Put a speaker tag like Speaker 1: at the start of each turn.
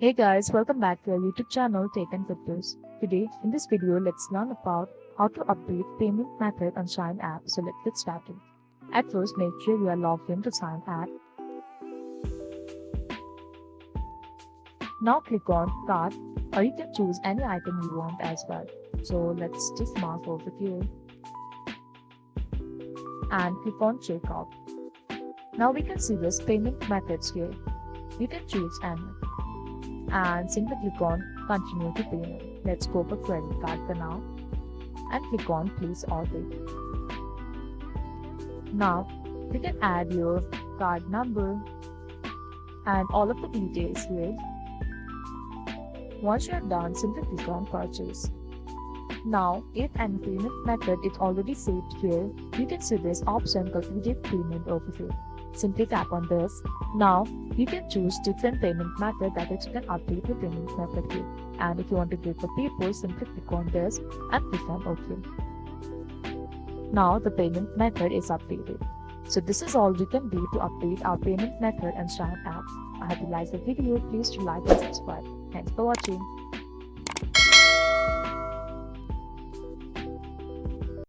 Speaker 1: Hey guys, welcome back to our YouTube channel Tech and Cryptos. Today, in this video, let's learn about how to update payment method on Shein app. So let's get started. At first, make sure you are logged in to Shein app. Now click on cart, or you can choose any item you want as well. So let's just mark over here and click on checkout. Now we can see this payment methods here. You can choose any and simply click on continue to payment. Let's go for credit card for now and click on place order. Now you can add your card number and all of the details here. Once you are done, simply click on purchase. Now if any payment method is already saved here, you can see this option called immediate payment over here. Simply tap on this. Now you can choose different payment method, that is you can update your payment method here. And if you want to do it for PayPal, simply click on this and click on OK. Now the payment method is updated. So this is all we can do to update our payment method and Shein apps. I hope you liked the video. Please do like and subscribe. Thanks for watching.